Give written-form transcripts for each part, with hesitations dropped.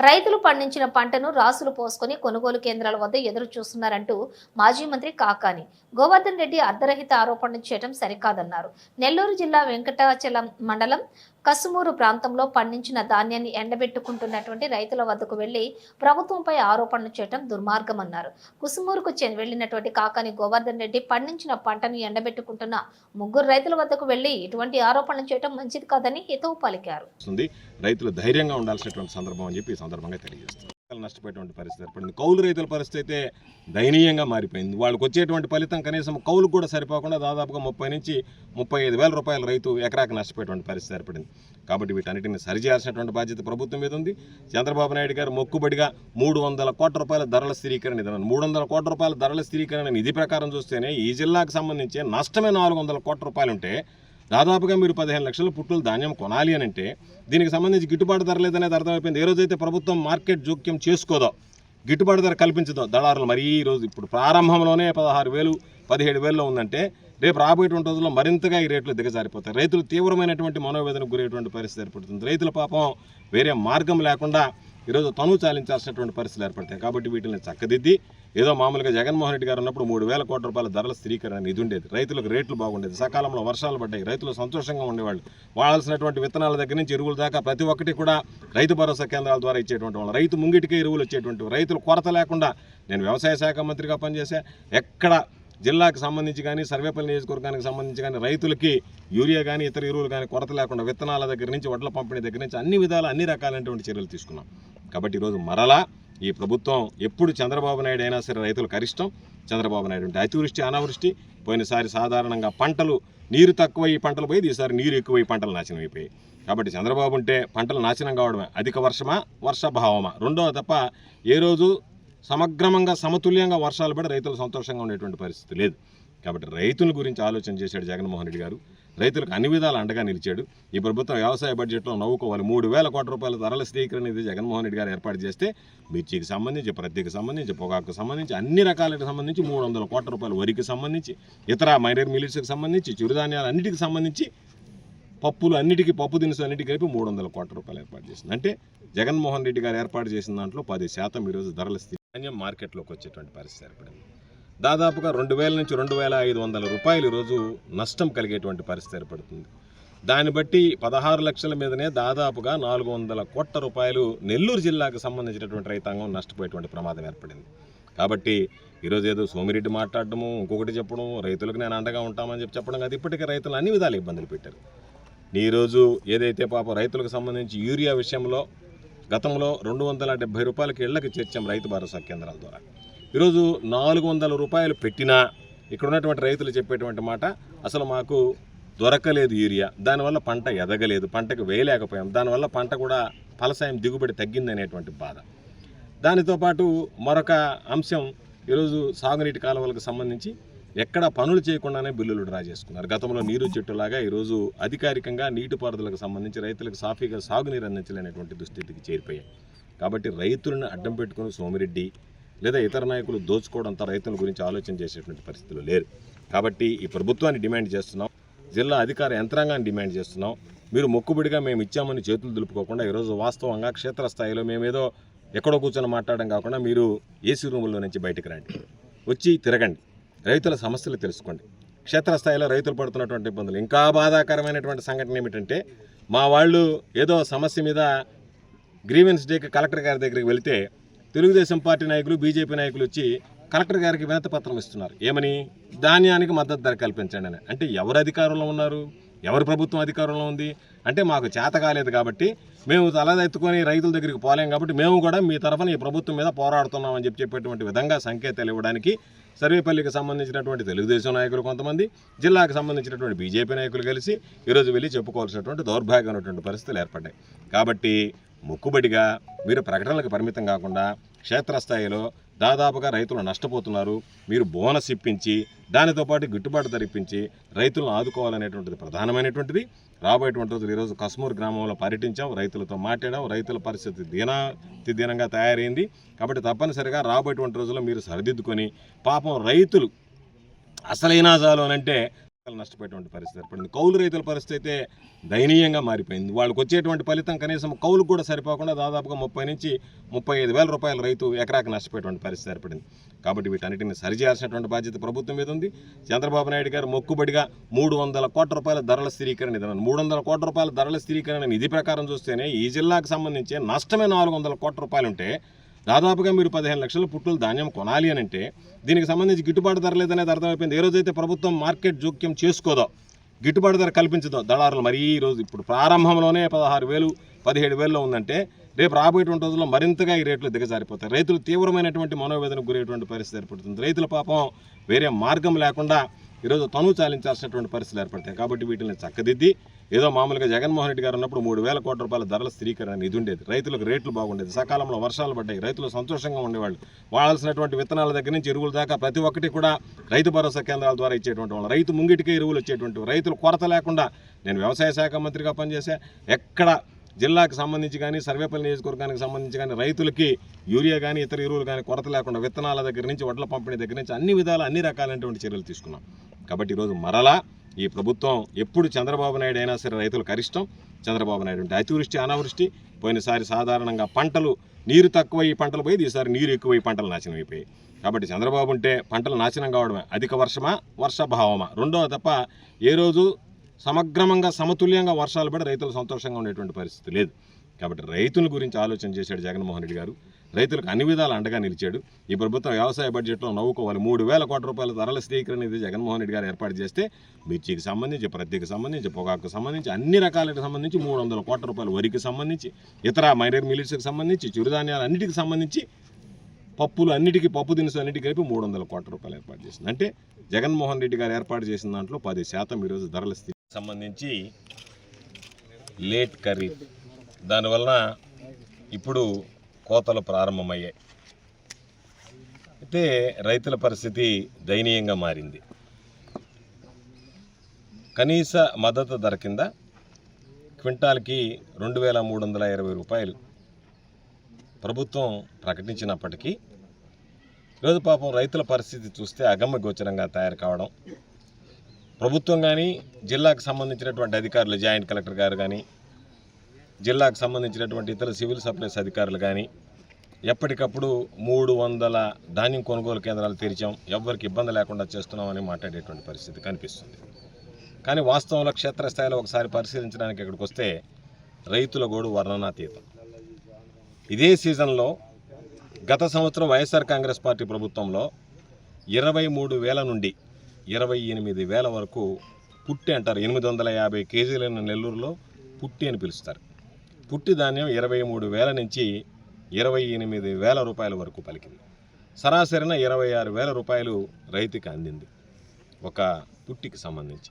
రైతులు పండించిన పంటను రాసులు పోసుకొని కొనుగోలు కేంద్రాల వద్ద ఎదురు చూస్తున్నారంటూ మాజీ మంత్రి కాకాని గోవర్ధన్ రెడ్డి అర్ధరహిత ఆరోపణలు చేయడం సరికాదన్నారు. నెల్లూరు జిల్లా వెంకటాచలం మండలం కసుమూరు ప్రాంతంలో పండించిన ధాన్యాన్ని ఎండబెట్టుకుంటున్నటువంటి రైతుల వద్దకు వెళ్లి ప్రభుత్వంపై ఆరోపణలు చేయడం దుర్మార్గమన్నారు. కుసుమూరుకు వెళ్లినటువంటి కాకాని గోవర్ధన్ రెడ్డి పండించిన పంటను ఎండబెట్టుకుంటున్న ముగ్గురు రైతుల వద్దకు వెళ్లి ఇటువంటి ఆరోపణలు చేయడం మంచిది కాదని హితవు పలికారు. రైతులు ధైర్యంగా ఉండాల్సినటువంటి సందర్భం అని చెప్పి ఈ సందర్భంగా తెలియజేస్తారు. నష్టపోయేటువంటి పరిస్థితి ఏర్పడింది. కౌలు రైతుల పరిస్థితి అయితే దయనీయంగా మారిపోయింది. వాళ్ళకి వచ్చేటువంటి ఫలితం కనీసం కౌలు కూడా సరిపోకుండా దాదాపుగా 30 నుంచి 35 వేల రూపాయల రైతు ఎకరాకి నష్టపోయేటువంటి పరిస్థితి ఏర్పడింది. కాబట్టి వీటన్నిటిని సరిచేయాల్సినటువంటి బాధ్యత ప్రభుత్వం మీద ఉంది. చంద్రబాబు నాయుడు గారు మొక్కుబడిగా 300 కోట్ల రూపాయల ధరల స్థిరీకరణ నిధి 300 కోట్ల రూపాయల ధరల స్థిరీకరణ నిధి ప్రకారం చూస్తేనే ఈ జిల్లాకు సంబంధించి నష్టమే 400 కోట్ల రూపాయలు ఉంటే దాదాపుగా మీరు 15 లక్షల పుట్టుల ధాన్యం కొనాలి అని అంటే దీనికి సంబంధించి గిట్టుబాటు ధర లేదనేది అర్థమైపోయింది. ఏ రోజైతే ప్రభుత్వం మార్కెట్ జోక్యం చేసుకోదో, గిట్టుబాటు ధర కల్పించదో, దళారులు మరీ ఈరోజు ఇప్పుడు ప్రారంభంలోనే 16,000 17,000లో ఉందంటే రేపు రాబోయేటువంటి రోజుల్లో మరింతగా ఈ రేట్లు దిగజారిపోతాయి. రైతులు తీవ్రమైనటువంటి మనోవేదనకు గురయ్యేటువంటి పరిస్థితి ఏర్పడుతుంది. రైతుల పాపం వేరే మార్గం లేకుండా ఈరోజు తను చాలించాల్సినటువంటి పరిస్థితులు ఏర్పడతాయి. కాబట్టి వీటిని చక్కదిద్ది ఏదో మామూలుగా జగన్మోహన్ రెడ్డి గారు ఉన్నప్పుడు 3,000 కోట్ల రూపాయల ధరల స్థిరీకరణ నిధి ఉండేది. రైతులకు రేట్లు బాగుండేది, సకాలంలో వర్షాలు పడ్డాయి, రైతులు సంతోషంగా ఉండేవాళ్ళు. వాడాల్సినటువంటి విత్తనాల దగ్గర నుంచి ఎరువుల దాకా ప్రతి ఒక్కటి కూడా రైతు భరోసా కేంద్రాల ద్వారా ఇచ్చేటువంటి వాళ్ళు, రైతు ముంగిటికే ఎరువులు వచ్చేటువంటి, రైతులు కొరత లేకుండా. నేను వ్యవసాయ శాఖ మంత్రిగా పనిచేసా. ఎక్కడ జిల్లాకు సంబంధించి కానీ సర్వేపల్లి నియోజకవర్గానికి సంబంధించి కానీ రైతులకి యూరియా కానీ ఇతర ఎరువులు కానీ కొరత లేకుండా విత్తనాల దగ్గర నుంచి వడ్ల పంపిణీ దగ్గర నుంచి అన్ని విధాలు అన్ని రకాలైనటువంటి చర్యలు తీసుకున్నాం. కాబట్టి ఈరోజు మరలా ఈ ప్రభుత్వం ఎప్పుడు చంద్రబాబు నాయుడు అయినా సరే రైతులకు అరిష్టం. చంద్రబాబు నాయుడు అంటే అతివృష్టి అనావృష్టి. పోయినసారి సాధారణంగా పంటలు నీరు తక్కువ ఈ పంటలు పోయి ఈసారి నీరు ఎక్కువ ఈ పంటలు నాశనం అయిపోయాయి. కాబట్టి చంద్రబాబు ఉంటే పంటలు నాశనం కావడమే, అధిక వర్షమా వర్షభావమా రెండవ తప్ప ఏ రోజు సమగ్రమంగా సమతుల్యంగా వర్షాలు పడి రైతులు సంతోషంగా ఉండేటువంటి పరిస్థితి లేదు. కాబట్టి రైతుల గురించి ఆలోచన చేశాడు జగన్మోహన్ రెడ్డి గారు. రైతులకు అన్ని విధాలు అండగా నిలిచాడు. ఈ ప్రభుత్వం వ్యవసాయ బడ్జెట్లో నవ్వుకోవాలి. 3,000 కోట్ల రూపాయల ధరల స్థిరీకరణ నిధి జగన్మోహన్ రెడ్డి గారు ఏర్పాటు చేస్తే మిర్చికి సంబంధించి, ప్రత్తికి సంబంధించి, పొగాకు సంబంధించి అన్ని రకాలకు సంబంధించి 300 కోట్ల రూపాయలు, వరికి సంబంధించి, ఇతర మైనర్ మిల్లెట్స్కి సంబంధించి, చిరుధాన్యాలు అన్నిటికి సంబంధించి, పప్పులు అన్నిటికీ, పప్పు దినుసులు అన్నిటికీ కలిపి 300 కోట్ల రూపాయలు ఏర్పాటు చేసింది. అంటే జగన్మోహన్ రెడ్డి గారు ఏర్పాటు చేసిన దాంట్లో 10% ఈరోజు ధరల ధాన్యం మార్కెట్లోకి వచ్చేటువంటి పరిస్థితి ఏర్పడింది. దాదాపుగా 2,000 నుంచి 2,500 రూపాయలు ఈరోజు నష్టం కలిగేటువంటి పరిస్థితి ఏర్పడుతుంది. దాన్ని బట్టి 16 లక్షల మీదనే దాదాపుగా 400 కోట్ల రూపాయలు నెల్లూరు జిల్లాకు సంబంధించినటువంటి రైతాంగం నష్టపోయేటువంటి ప్రమాదం ఏర్పడింది. కాబట్టి ఈరోజు ఏదో సోమిరెడ్డి మాట్లాడటము, ఇంకొకటి చెప్పడం, రైతులకు నేను అండగా ఉంటామని చెప్పడం కాదు. ఇప్పటికే రైతులు అన్ని విధాలు ఇబ్బందులు పెట్టారు. ఈరోజు ఏదైతే పాపం రైతులకు సంబంధించి యూరియా విషయంలో గతంలో 270 రూపాయలకి ఇళ్లకు చేర్చాం రైతు భరోసా కేంద్రాల ద్వారా. ఈరోజు 400 రూపాయలు పెట్టినా ఇక్కడ ఉన్నటువంటి రైతులు చెప్పేటువంటి మాట, అసలు మాకు దొరకలేదు యూరియా, దానివల్ల పంట ఎదగలేదు, పంటకు వేయలేకపోయాం, దానివల్ల పంట కూడా ఫలసాయం దిగుబడి తగ్గిందనేటువంటి బాధ. దానితో పాటు మరొక అంశం, ఈరోజు సాగునీటి కాలువలకు సంబంధించి ఎక్కడ పనులు చేయకుండానే బిల్లులు డ్రా చేసుకున్నారు. గతంలో నీరు చెట్టులాగా ఈరోజు అధికారికంగా నీటిపారుదలకు సంబంధించి రైతులకు సాఫీగా సాగునీరు అందించలేనటువంటి దుస్థితికి చేరిపోయాయి. కాబట్టి రైతులను అడ్డం పెట్టుకుని సోమిరెడ్డి లేదా ఇతర నాయకులు దోచుకోవడంతో రైతుల గురించి ఆలోచన చేసేటువంటి పరిస్థితులు లేరు. కాబట్టి ఈ ప్రభుత్వాన్ని డిమాండ్ చేస్తున్నాం, జిల్లా అధికార యంత్రాంగాన్ని డిమాండ్ చేస్తున్నాం. మీరు మొక్కుబడిగా మేము ఇచ్చామని చేతులు దులుపుకోకుండా ఈరోజు వాస్తవంగా క్షేత్రస్థాయిలో మేమేదో ఎక్కడో కూర్చొని మాట్లాడడం కాకుండా మీరు ఏసీ రూముల్లో నుంచి బయటకు రండి, వచ్చి తిరగండి, రైతుల సమస్యలు తెలుసుకోండి. క్షేత్రస్థాయిలో రైతులు పడుతున్నటువంటి ఇబ్బందులు. ఇంకా బాధాకరమైనటువంటి సంఘటన ఏమిటంటే, మా వాళ్ళు ఏదో సమస్య మీద గ్రీవెన్స్ డేకి కలెక్టర్ గారి దగ్గరికి వెళితే తెలుగుదేశం పార్టీ నాయకులు, బీజేపీ నాయకులు వచ్చి కలెక్టర్ గారికి వినతిపత్రం ఇస్తున్నారు. ఏమని? ధాన్యానికి మద్దతు ధర కల్పించండి అని. అంటే ఎవరు అధికారంలో ఉన్నారు? ఎవరి ప్రభుత్వం అధికారంలో ఉంది? అంటే మాకు చేత కాలేదు కాబట్టి మేము తలదెత్తుకొని రైతుల దగ్గరికి పోలేం కాబట్టి మేము కూడా మీ తరఫున ఈ ప్రభుత్వం మీద పోరాడుతున్నామని చెప్పేటువంటి విధంగా సంకేతాలు ఇవ్వడానికి సర్వేపల్లికి సంబంధించినటువంటి తెలుగుదేశం నాయకులు కొంతమంది, జిల్లాకు సంబంధించినటువంటి బీజేపీ నాయకులు కలిసి ఈరోజు వెళ్ళి చెప్పుకోవాల్సినటువంటి దౌర్భాగ్యమైనటువంటి పరిస్థితులు ఏర్పడ్డాయి. కాబట్టి మొక్కుబడిగా మీరు ప్రకటనలకు పరిమితం కాకుండా క్షేత్రస్థాయిలో దాదాపుగా రైతులు నష్టపోతున్నారు, మీరు బోనస్ ఇప్పించి దానితో పాటు గిట్టుబాటు ధర ఇప్పించి రైతులను ఆదుకోవాలనేటువంటిది ప్రధానమైనటువంటిది. రాబోయేటువంటి రోజులు ఈరోజు కసుమూరు గ్రామంలో పర్యటించాం, రైతులతో మాట్లాడాం. రైతుల పరిస్థితి దీనంగా తయారైంది. కాబట్టి తప్పనిసరిగా రాబోయేటువంటి రోజుల్లో మీరు సరిదిద్దుకొని, పాపం రైతులు అసలైన జాలు అని అంటే నష్టపోయేటువంటి పరిస్థితి ఏర్పడింది. కౌలు రైతుల పరిస్థితి అయితే దయనీయంగా మారిపోయింది. వాళ్ళకి వచ్చేటువంటి ఫలితం కనీసం కౌలుకు కూడా సరిపోకుండా దాదాపుగా 30 నుంచి 35 వేల రూపాయల రైతు ఎకరాకి నష్టపోయేటువంటి పరిస్థితి ఏర్పడింది. కాబట్టి వీటన్నిటిని సరిచేయాల్సినటువంటి బాధ్యత ప్రభుత్వం మీద ఉంది. చంద్రబాబు నాయుడు గారు మొక్కుబడిగా 300 కోట్ల రూపాయల ధరల స్థిరీకరణ నిధి 300 కోట్ల రూపాయల ధరల స్థిరీకరణ నిధి ప్రకారం చూస్తేనే ఈ జిల్లాకు సంబంధించి నష్టమే 400 కోట్ల రూపాయలు ఉంటే దాదాపుగా మీరు 15 లక్షల పుట్టుల ధాన్యం కొనాలి అని అంటే దీనికి సంబంధించి గిట్టుబాటు ధర లేదనేది అర్థమైపోయింది. ఏ రోజైతే ప్రభుత్వం మార్కెట్ జోక్యం చేసుకోదో, గిట్టుబాటు ధర కల్పించదో, దళారులు మరీ ఈరోజు ఇప్పుడు ప్రారంభంలోనే 16,000 17,000లో ఉందంటే రేపు రాబోయేటువంటి రోజుల్లో మరింతగా ఈ రేట్లు దిగజారిపోతాయి. రైతులు తీవ్రమైనటువంటి మనోవేదనకు గురయ్యేటువంటి పరిస్థితి ఏర్పడుతుంది. రైతుల పాపం వేరే మార్గం లేకుండా ఈరోజు తనువు చాలించాల్సినటువంటి పరిస్థితులు ఏర్పడతాయి. కాబట్టి వీటిని చక్కదిద్ది ఏదో మామూలుగా జగన్మోహన్ రెడ్డి గారు ఉన్నప్పుడు 3,000 కోట్ల రూపాయల ధరల స్థిరీకరణ నిధి ఉండేది. రైతులకు రేట్లు బాగుండేది, సకాలంలో వర్షాలు పడ్డాయి, రైతులు సంతోషంగా ఉండేవాళ్ళు. వాడాల్సినటువంటి విత్తనాల దగ్గర నుంచి ఎరువుల దాకా ప్రతి ఒక్కటి కూడా రైతు భరోసా కేంద్రాల ద్వారా ఇచ్చేటువంటి వాళ్ళు, రైతు ముంగిటికే ఎరువులు వచ్చేటువంటి, రైతులు కొరత లేకుండా. నేను వ్యవసాయ శాఖ మంత్రిగా పనిచేసా, ఎక్కడ జిల్లాకు సంబంధించి కానీ సర్వేపల్లి నియోజకవర్గానికి సంబంధించి కానీ రైతులకి యూరియా కానీ ఇతర ఎరువులు కానీ కొరత లేకుండా విత్తనాల దగ్గర నుంచి వడ్ల పంపిణీ దగ్గర నుంచి అన్ని విధాలు అన్ని రకాలైనటువంటి చర్యలు తీసుకున్నాం. కాబట్టి ఈరోజు మరలా ఈ ప్రభుత్వం ఎప్పుడు చంద్రబాబు నాయుడు అయినా సరే రైతులకు అరిష్టం. చంద్రబాబు నాయుడు అంటే అతివృష్టి అనావృష్టి. పోయినసారి సాధారణంగా పంటలు నీరు తక్కువ ఈ పంటలు పోయి, ఈసారి నీరు ఎక్కువ ఈ పంటలు నాశనం అయిపోయాయి. కాబట్టి చంద్రబాబు ఉంటే పంటలు నాశనం కావడమే, అధిక వర్షమా వర్షభావమా రెండవ తప్ప ఏ రోజు సమగ్రమంగా సమతుల్యంగా వర్షాలు పడి రైతులు సంతోషంగా ఉండేటువంటి పరిస్థితి లేదు. కాబట్టి రైతుల గురించి ఆలోచన చేశాడు జగన్మోహన్ రెడ్డి గారు. రైతులకు అన్ని విధాలు అండగా నిలిచాడు. ఈ ప్రభుత్వం వ్యవసాయ బడ్జెట్లో నవ్వుకోవాలి. 3,000 కోట్ల రూపాయల ధరల స్థిరీకరణ నిధి జగన్మోహన్ రెడ్డి గారు ఏర్పాటు చేస్తే మిర్చికి సంబంధించి, ప్రత్తికి సంబంధించి, పొగాకు సంబంధించి అన్ని రకాలకు సంబంధించి 300 కోట్ల రూపాయలు, వరికి సంబంధించి, ఇతర మైనర్ మిల్లెట్స్కి సంబంధించి, చిరుధాన్యాలు అన్నిటికి సంబంధించి, పప్పులు అన్నిటికీ, పప్పు దినుసులు అన్నిటికీ కలిపి 300 కోట్ల రూపాయలు ఏర్పాటు చేసింది. అంటే జగన్మోహన్ రెడ్డి గారు ఏర్పాటు చేసిన దాంట్లో 10% ఈరోజు ధరల స్థితి సంబంధించి లేట్ ఖరీఫ్, దానివలన ఇప్పుడు కోతలు ప్రారంభమయ్యాయి. అయితే రైతుల పరిస్థితి దయనీయంగా మారింది. కనీస మద్దతు ధర కింద క్వింటాల్కి 2,320 రూపాయలు ప్రభుత్వం ప్రకటించినప్పటికీ ఈరోజు పాపం రైతుల పరిస్థితి చూస్తే అగమ్యగోచరంగా తయారు కావడం, ప్రభుత్వం కానీ జిల్లాకు సంబంధించినటువంటి అధికారులు, జాయింట్ కలెక్టర్ గారు కానీ, జిల్లాకు సంబంధించినటువంటి ఇతర సివిల్ సప్లైస్ అధికారులు కానీ ఎప్పటికప్పుడు 300 ధాన్యం కొనుగోలు కేంద్రాలు తెరిచాం, ఎవ్వరికి ఇబ్బంది లేకుండా చేస్తున్నామని మాట్లాడేటువంటి పరిస్థితి కనిపిస్తుంది. కానీ వాస్తవంలో క్షేత్రస్థాయిలో ఒకసారి పరిశీలించడానికి ఇక్కడికి వస్తే రైతుల గోడు వర్ణనాతీతం. ఇదే సీజన్లో గత సంవత్సరం వైఎస్ఆర్ కాంగ్రెస్ పార్టీ ప్రభుత్వంలో 23,000 నుండి 28,000 వరకు పుట్టి అంటారు. 850 కేజీలైన నెల్లూరులో పుట్టి అని పిలుస్తారు. పుట్టి ధాన్యం 23,000 నుంచి 28,000 రూపాయల వరకు పలికింది. సరాసరిన 26,000 రూపాయలు రైతుకి అందింది ఒక పుట్టికి సంబంధించి.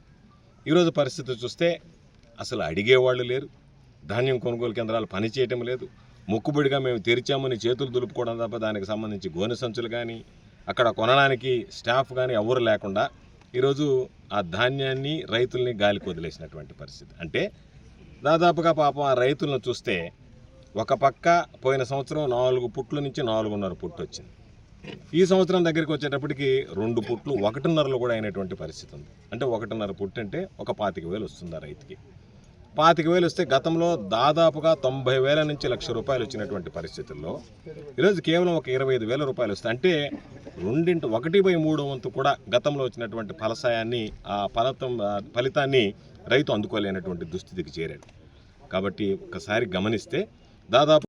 ఈరోజు పరిస్థితి చూస్తే అసలు అడిగేవాళ్ళు లేరు, ధాన్యం కొనుగోలు కేంద్రాలు పనిచేయటం లేదు. మొక్కుబడిగా మేము తెరిచామని చేతులు దులుపుకోవడం తప్ప దానికి సంబంధించి గోనె సంచులు కానీ అక్కడ కొనడానికి స్టాఫ్ కానీ ఎవరు లేకుండా ఈరోజు ఆ ధాన్యాన్ని రైతుల్ని గాలికి వదిలేసినటువంటి పరిస్థితి. అంటే దాదాపుగా పాపం ఆ రైతులను చూస్తే ఒక పక్క పోయిన సంవత్సరం 4 పుట్ల నుంచి 4.5 పుట్టు వచ్చింది. ఈ సంవత్సరం దగ్గరికి వచ్చేటప్పటికి 2 పుట్లు 1.5లో కూడా అయినటువంటి పరిస్థితి ఉంది. అంటే 1.5 పుట్టు అంటే ఒక 25,000 వస్తుంది ఆ రైతుకి. 25,000 వస్తే గతంలో దాదాపుగా 90,000 నుంచి 1,00,000 రూపాయలు వచ్చినటువంటి పరిస్థితుల్లో ఈరోజు కేవలం ఒక 25,000 రూపాయలు వస్తాయి. అంటే 1/3 వంతు కూడా గతంలో వచ్చినటువంటి ఫలసాయాన్ని, ఆ ఫలితాన్ని రైతు అందుకోలేనటువంటి దుస్థితికి చేరాడు. కాబట్టి ఒకసారి గమనిస్తే దాదాపు